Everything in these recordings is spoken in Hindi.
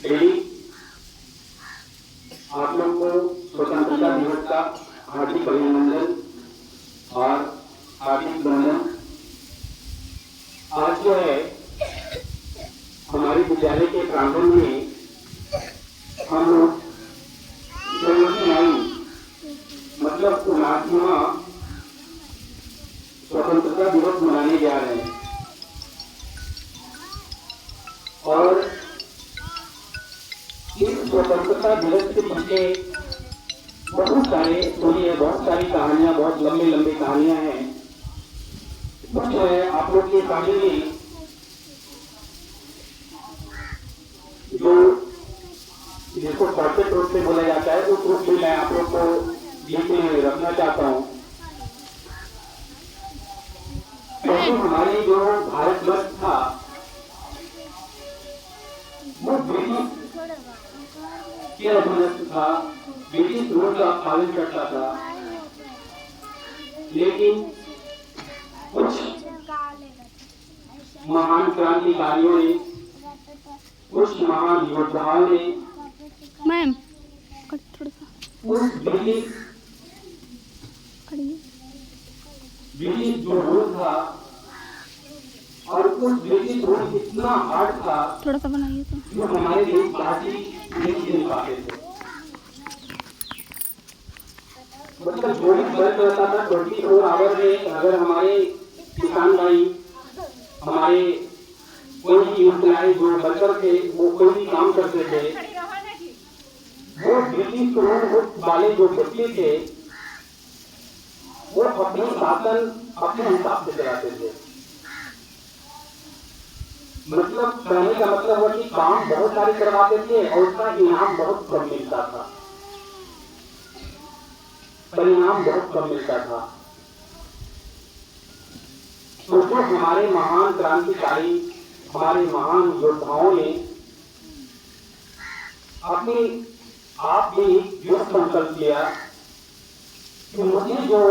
डेली आप लोग को स्वतंत्रता दिवस का हार्दिक अभिनंदन और हार्दिक वंदन। आज जो है हमारे विद्यालय के प्रांगण में हम लोग मतलब 19वां स्वतंत्रता दिवस मनाने जा रहे हैं और इस स्वतंत्रता दिवस के पीछे बहुत सारी कहानियां, बहुत लंबी लंबी कहानियां हैं। कुछ है आप लोग के सामने जो जिसको शॉर्टकट रूप से बोला जाता है उस रूप में मैं आप लोग को बीच में रखना चाहता हूँ। हमारे जो भारतवर्ष था वो ब्रिटिश के अधीनस्थ था, ब्रिटिश रूल का पालन करता था। लेकिन कुछ महान क्रांतिकारियों ने, कुछ महान योद्धाओं ने उस ब्रिटिश जो रूल था और उस ब्रिटिश रूल इतना हार्ड था थोड़ा सा बनाइए तो जो हमारे देशवासी नहीं झेल पाते थे। मतलब 24 घंटे रहता था, 24 आवर में अगर हमारे किसान भाई, हमारे कोई भी एम्प्लॉय जो वर्कर थे वो कोई भी काम करते थे, वो ब्रिटिश रूल वाले जो व्यक्ति थे वो अपने शासन अपने हिसाब से चलाते थे। मतलब कहने का मतलब हुआ कि काम बहुत सारे करवाते थे और उसका इनाम बहुत कम मिलता था, परिणाम बहुत कम मिलता था। तो जो हमारे महान क्रांतिकारी, हमारे महान योद्धाओं ने अपने आप भी यह संकल्प लिया कि मुझे जो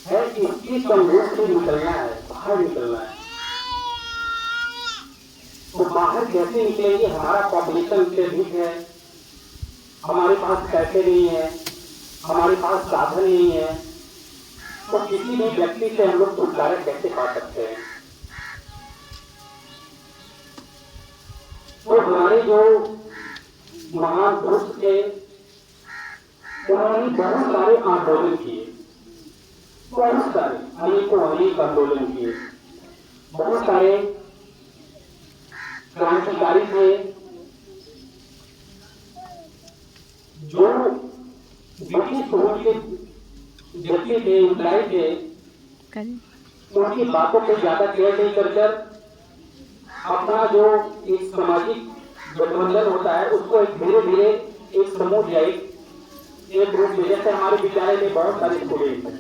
है इसकी संघर्ष से निकलना है, बाहर निकलना है। तो बाहर कैसे निकलेंगे? हमारा पॉपुलेशन से अधिक है, हमारे पास पैसे नहीं है, हमारे पास साधन नहीं है, तो किसी भी व्यक्ति से हम लोग छुटकारा कैसे पा सकते हैं? तो हमारे जो महान पुरुष थे उन्होंने बहुत सारे आंदोलन किए, बहुत सारे अनेक आंदोलन किए। बहुत सारे क्रांतिकारी थे जो ब्रिटिश रूल के व्यक्ति थे, एम्प्लॉय थे, उनकी बातों पे ज्यादा केयर नहीं कर अपना जो एक सामाजिक गठबंधन होता है उसको धीरे धीरे एक समूह या एक ग्रुप में, जैसे हमारे विद्यालय में बहुत सारे स्टूडेंट हैं,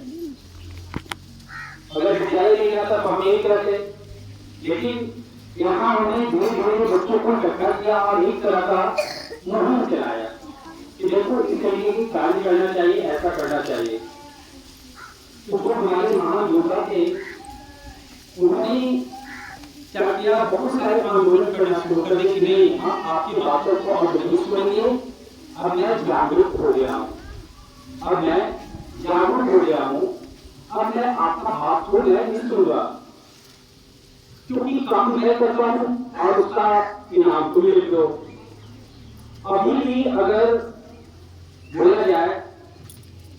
अगर विद्यालय नहीं रहता तो हम एक रहते, लेकिन यहाँ उन्होंने धीरे धीरे बच्चों को इकट्ठा किया और एक तरह का मुहिम चलाया कि देखो इस तरीके की कार्य करना चाहिए, ऐसा करना चाहिए। तो जो हमारे महान योद्धा थे उन्होंने क्या किया, बहुत सारे आंदोलन करना शुरू कर दिए कि नहीं, हम आपकी बातों को अब नहीं सुनेंगे, अब मैं जागरूक हो गया हूँ, अब मैं जागरूक हो गया हूँ, अब मैं आपका बात को मैं नहीं सुनूंगा, क्योंकि काम मैं करता हूँ और उसका इनाम तुम ले दो। अभी भी अगर बोला जाए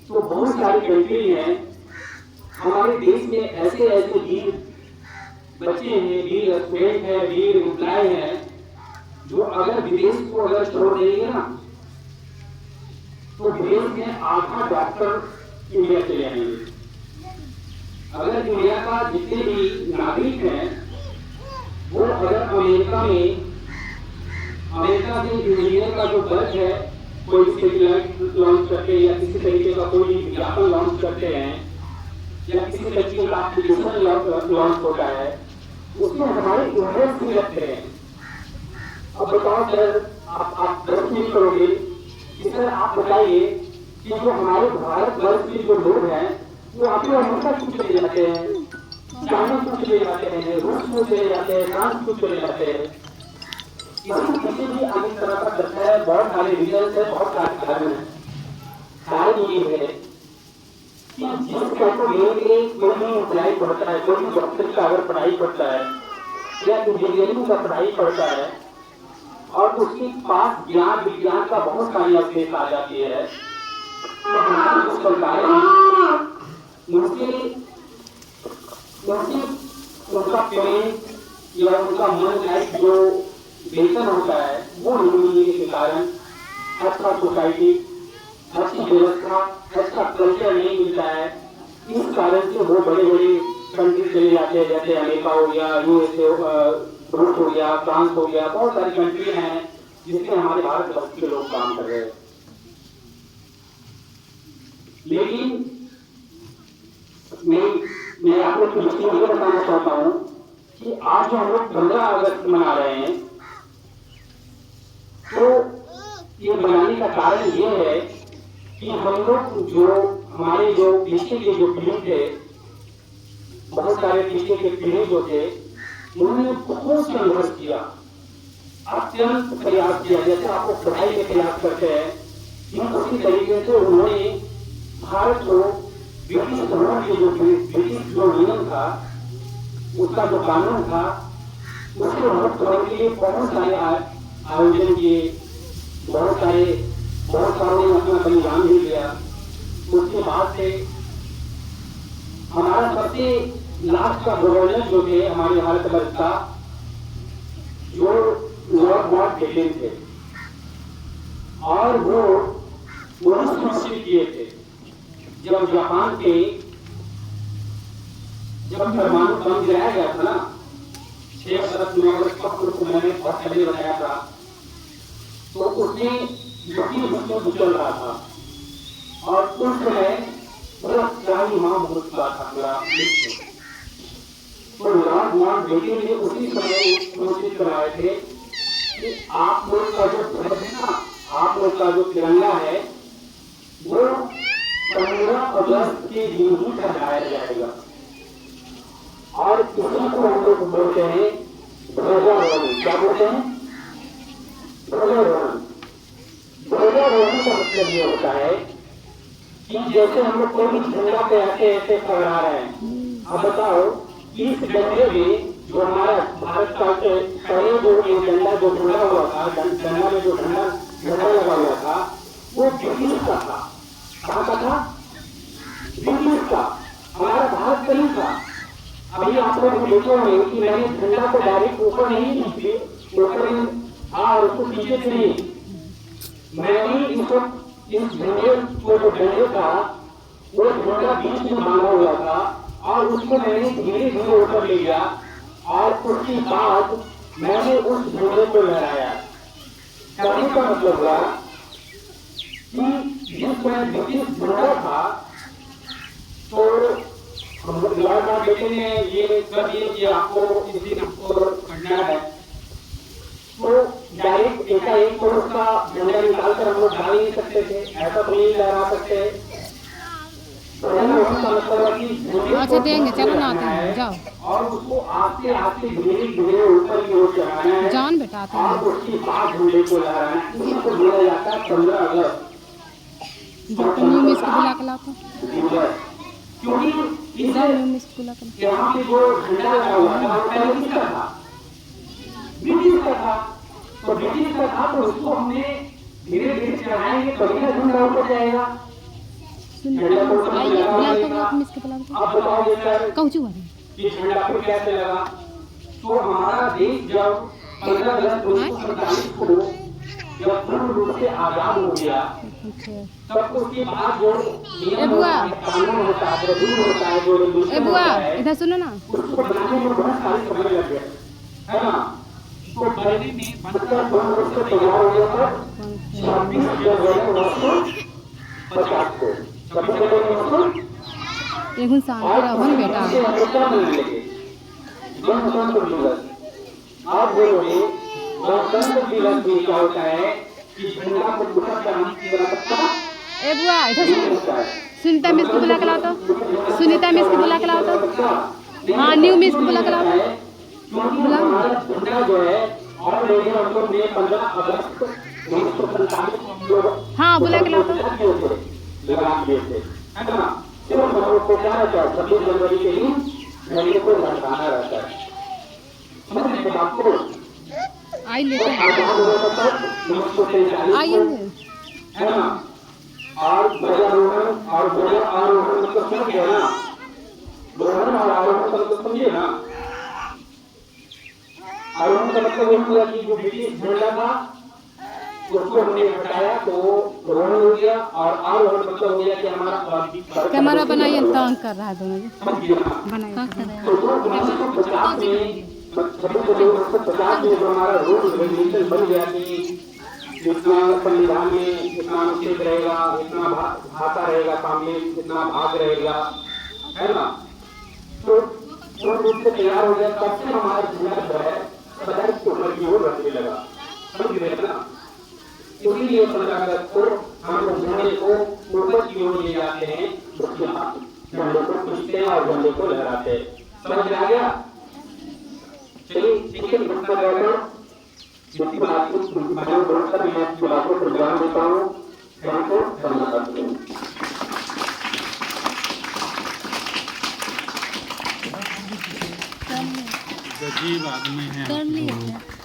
तो बहुत सारी कंट्री हैं हमारे देश में, ऐसे ऐसे वीर बच्चे हैं, वीर स्टूडेंट है, वीर एम्प्लॉय है, जो अगर विदेश को अगर छोड़ देंगे ना तो विदेश में आधा डॉक्टर इंडिया चले आएंगे। अगर इंडिया का जितने भी नागरिक हैं वो अगर अमेरिका से इंजीनियर का जो वर्ग है, कोई सैटेलाइट लॉन्च करते हैं या किसी तरीके का कोई विज्ञापन लॉन्च करते हैं या किसी तरीके का एप्लीकेशन लॉन्च होता है, उसमें हमारे इन्वेस्ट भी लगते हैं। अब बताओ सर, आप गर्व नहीं करोगे कि सर आप बताइए कि जो हमारे भारतवर्ष के जो लोग हैं वो आपको हमेशा कुछ चले जाते हैं, चाइना को चले जाते हैं, रूस को चले जाते हैं, फ्रांस को चले जाते हैं, किसी भी है, बहुत सारे रीजन है, बहुत सारे कारण है। कारण ये है कि जिसका को लिए कोई भी पढ़ाई पढ़ता है, कोई भी डॉक्टर का अगर पढ़ाई पढ़ता है या इंजीनियरिंग का पढ़ाई पढ़ता है और उसके पास ज्ञान विज्ञान का बहुत सारी अवशेष आ जाती है, तो हमारी जो सरकारें उनका पेमेंट या उनका मन लाइक जो वेतन होता है वो नहीं मिलने के कारण अच्छा सोसाइटी, अच्छी व्यवस्था, अच्छा कल्चर नहीं मिलता है। इस कारण से वो बड़े बड़े कंट्री चले जाते हैं, जैसे अमेरिका हो गया, यूएसए, रूस हो गया, फ्रांस हो गया, बहुत सारी कंट्री हैं जिसमें हमारे भारत के लोग काम कर रहे हैं। लेकिन मैं आप लोग को ये बताना चाहता हूँ कि आज जो हम लोग 15 अगस्त मना रहे हैं, तो ये मनाने का कारण ये है कि हम लोग जो हमारे जो पीछे के जो पीढ़ी थे, बहुत सारे पीछे के पीढ़ी जो थे, उन्होंने बहुत संघर्ष किया, अत्यंत प्रयास किया। जैसे आपको पढ़ाई में प्रयास करते हैं, उसी तरीके से उन्होंने भारत को ब्रिटिश ब्रिटिश जो नियम था, उसका जो कानून था, उसको रद्द करने के लिए बहुत सारे आयोजन किए, बहुत सारों ने अपना बलिदान भी दिया। उसके बाद से हमारा सबसे लास्ट का गवर्नर जो थे हमारे भारत वर्ष का, जो लॉर्ड माउंटबेटन थे, और वो सुनिश्चित किए थे जब जापान के परमाणु बम गिराया गया था ना, 6 अगस्त 9 अगस्त को मैंने बहुत पहले बताया था, तो उसमें युद्ध चल रहा था और उस समय पूरा 40 माह हो चुका था पूरा विश्व। तो लॉर्ड माउंटबेटन ने उसी समय घोषित कराए थे कि आप लोग का जो ध्वज है ना, आप लोग का जो तिरंगा है, वो 15 अगस्त के दिन ही फहराया जाएगा। और इसी को हम लोग बोलते हैं ध्वजारोहण। क्या बोलते हैं? ध्वजारोहण। ध्वजारोहण का मतलब ये होता है कि जैसे हम लोग कोई झंडा पे ऐसे फहरा रहे हैं, अब बताओ इस झंडे में जो हमारा भारत का पहले जो ये झंडा जो ढूंढा हुआ था, झंडा में जो झंडा लगा हुआ था, वो ब्रिटिश का था। कहाँ का था? ब्रिटिश का, हमारा भारत का नहीं था। अभी आप लोग देखे होंगे कि मैंने झंडा को डायरेक्ट ऊपर नहीं खींची, ऊपर और उसको पीछे से नहीं, मैंने इसको इस झंडे को जो झंडे था वो झंडा बीच में बांधा हुआ था और उसको मैंने धीरे धीरे ऊपर ले गया और उसके बाद मैंने उस झंडे को लहराया। कहने का मतलब हुआ कि जिस समय ब्रिटिश झंडा था तो लॉर्ड माउंटबेटन ने ये कर दिया कि आपको इस दिन आपको करना है, तो डायरेक्ट एकाएक तो उसका झंडा निकालकर हम लोग डाल नहीं सकते थे, ऐसा तो नहीं लहरा सकते। अच्छा देंगे, चलो ना आते हैं, जाओ और उसको आस्ते आस्ते धीरे धीरे ऊपर की ओर चढ़ाना है, जान बेटा आते हैं। और उसके बाद झंडे को लहराना है। इसी को बोला जाता है 15 अगस्त। डॉक्टर न्यू मिस को बुला के लाओ, क्योंकि न्यू मिस को बुला के यहाँ पे जो झंडा लगा हुआ था वो पहले किसका था? ब्रिटिश का था। तो ब्रिटिश का था तो उसको हमने धीरे धीरे चढ़ाएंगे तभी ना झंडा ऊपर जाएगा। मिस के बुला आप बताओगे सर कहूँ कि झंडा को कैसे लगा? तो हमारा देश जब 15 अगस्त 1947 को जब पूर्ण रूप से आजाद हो गया, तब उसके बाद जो कानून होता है, रूल होता है, जो रेगुलेशन होता है, इधर सुनो ना, उसको बनाने में बहुत सारी समय लग गया, है ना? तो पहले में बनकर पूर्ण रूप से तैयार हो गया था 26 जनवरी 1950 को। एक शांति रहो बेटा। गणतंत्र दिवस, आप बोलोगे गणतंत्र दिवस में क्या होता है कि झंडा को ऊपर चढ़ाने की आवश्यकता ए बुआ इधर सुनीता मिस को बुला के लाओ तो, सुनीता मिस को बुला के लाओ तो, हाँ न्यू मिस को बुला के लाओ तो, झंडा जो है और लेकिन उनको 15 अगस्त 1947 हाँ बुला के लाओ तो। लगा दिए थे, है ना। सिर्फ हम लोग को क्या रहता है, 26 जनवरी के दिन झंडे को लहराना रहता है, समझ रहे हैं आपको। आई लेते आजाद हुआ था तब 1947 आइए में, है ना। और ध्वजारोहण और ध्वजा आरोहण मतलब समझ गए ना, रोहण और आरोहण का मतलब समझिए ना। आरोहण का मतलब ये हुआ कि जो ब्रिटिश झंडा था उसको हमने हटाया तो रोहण हो गया, और आरोहण मतलब हो गया कि हमारा कैमरा बनाइए, तंग कर रहा है दोनों जी। समझिए ना। बनाइए तो जो 1950 में 1950 में जो हमारा रूल रेगुलेशन बन गया कि इतना संविधान में इतना अनुच्छेद रहेगा, इतना भाषा रहेगा, सामने इतना भाग रहेगा, है ना। तो पूर्ण रूप से तैयार हो गया, तब से हमारा जिला जो है 27 उम्र की ओर रखने लगा, समझ गए ना। इसीलिए 15 अगस्त को हम लोग झंडे को ऊपर की ओर ले जाते हैं, झंडे को खींचते हैं और झंडे को लहराते हैं, समझ में आ गया। चलिए ठीक है, इतना कहकर जितनी बात को मैंने बोलकर मैं आपकी बातों पर ध्यान देता हूँ, थैंक यू, धन्यवाद। अजीब आदमी है।